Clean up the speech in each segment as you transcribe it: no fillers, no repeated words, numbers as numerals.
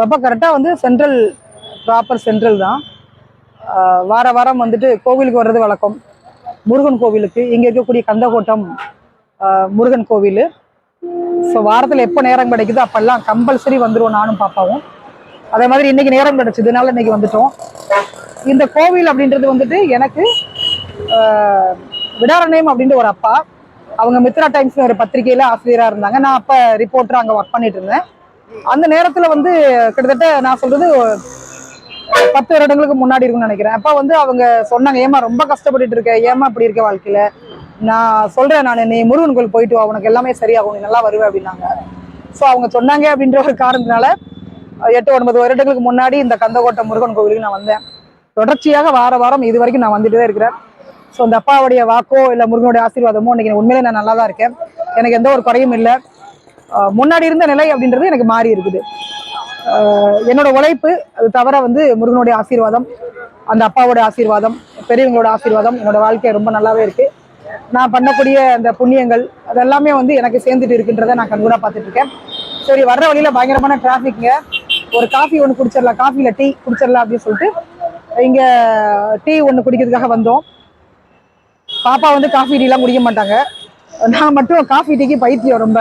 அப்போ கரெக்டாக வந்து சென்ட்ரல், ப்ராப்பர் சென்ட்ரல் தான். வார வாரம் வந்துட்டு கோவிலுக்கு வர்றது வழக்கம். முருகன் கோவிலுக்கு இங்கே இருக்கக்கூடிய கந்தகோட்டம் முருகன் கோவில். ஸோ வாரத்தில் எப்போ நேரம் கிடைக்குதோ அப்பெல்லாம் கம்பல்சரி வந்துடுவோம் நானும் பாப்பாவும். அதே மாதிரி இன்னைக்கு நேரம் கிடைச்சதுனால இன்னைக்கு வந்துட்டோம். இந்த கோவில் அப்படின்றது வந்துட்டு எனக்கு விடாரண்யம் அப்படின்ற ஒரு அப்பா, அவங்க மித்ரா டைம்ஸ் ஒரு பத்திரிகையில ஆசிரியராக இருந்தாங்க. நான் அப்போ ரிப்போர்ட்டராக அங்கே ஒர்க் பண்ணிட்டு இருந்தேன். அந்த நேரத்தில் வந்து கிட்டத்தட்ட நான் சொல்றது 10 வருடங்களுக்கு முன்னாடி இருக்கும்னு நினைக்கிறேன். அப்போ வந்து அவங்க சொன்னாங்க, ஏமா ரொம்ப கஷ்டப்பட்டுட்டு இருக்க, ஏமா இப்படி இருக்க வாழ்க்கையில, நான் சொல்றேன், நீ முருகன் கோயில் போயிட்டு வா, உனக்கு எல்லாமே சரியாகும், நீ நல்லா வருவேன் அப்படின்னாங்க. ஸோ அவங்க சொன்னாங்க அப்படின்ற ஒரு காரணத்தினால 8-9 வருடங்களுக்கு முன்னாடி இந்த கந்தகோட்டம் முருகன் கோவிலுக்கு நான் வந்தேன். தொடர்ச்சியாக வார வாரம் இது வரைக்கும் நான் வந்துட்டு தான் இருக்கிறேன். ஸோ அந்த அப்பாவுடைய வாக்கோ இல்லை முருகனுடைய ஆசீர்வாதமோ இன்னைக்கு உண்மையிலே நான் நல்லா தான் இருக்கேன். எனக்கு எந்த ஒரு குறையும் இல்லை. முன்னாடி இருந்த நிலை அப்படின்றது எனக்கு மாறி இருக்குது. என்னோட உழைப்பு அது தவிர வந்து முருகனுடைய ஆசீர்வாதம், அந்த அப்பாவோட ஆசீர்வாதம், பெரியவங்களோட ஆசீர்வாதம் என்னோட வாழ்க்கை ரொம்ப நல்லாவே இருக்கு. நான் பண்ணக்கூடிய அந்த புண்ணியங்கள் அதெல்லாமே வந்து எனக்கு சேர்ந்துட்டு இருக்குன்றதை நான் கண்கூடா பார்த்துட்டு இருக்கேன். சரி, வர்ற வழியில பயங்கரமான டிராஃபிக்ங்க. ஒரு காஃபி ஒன்று குடிச்சிடலாம், காஃபியில் டீ குடிச்சிடலாம் அப்படின்னு சொல்லிட்டு இங்கே டீ ஒன்று குடிக்கிறதுக்காக வந்தோம். பாப்பா வந்து காஃபி டீலாம் குடிக்க மாட்டாங்க. நான் மட்டும் காஃபி டீக்கு பைத்தியம், ரொம்ப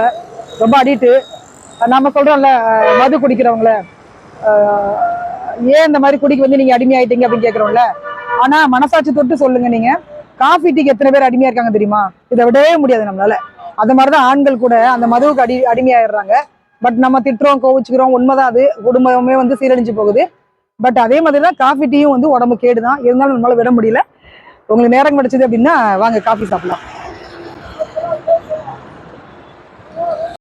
ரொம்ப அடிட்டு. நம்ம சொல்கிறோம்ல, மது குடிக்கிறவங்கள ஏன் இந்த மாதிரி குடிக்க வந்து நீங்கள் அடிமையாயிட்டீங்க அப்படின்னு கேட்குறோம்ல. ஆனால் மனசாட்சி தொட்டு சொல்லுங்க, நீங்கள் காஃபி டீக்கு எத்தனை பேர் அடிமையாக இருக்காங்க தெரியுமா? இதை விடவே முடியாது நம்மளால. அது மாதிரி தான் ஆண்கள் கூட அந்த மதுவுக்கு அடிமையாயிடுறாங்க. பட் நம்ம திட்டுறோம், கோவிச்சுக்கிறோம், உண்மைதான். அது குடும்பமே வந்து சீரழிஞ்சு போகுது. பட் அதே மாதிரி தான் காஃபி டீயும் வந்து உடம்பு கேடுதான். இருந்தாலும் நம்மளால விட முடியல. உங்களுக்கு நேரம் கிடைச்சது அப்படின்னா வாங்க காஃபி சாப்பிடலாம்.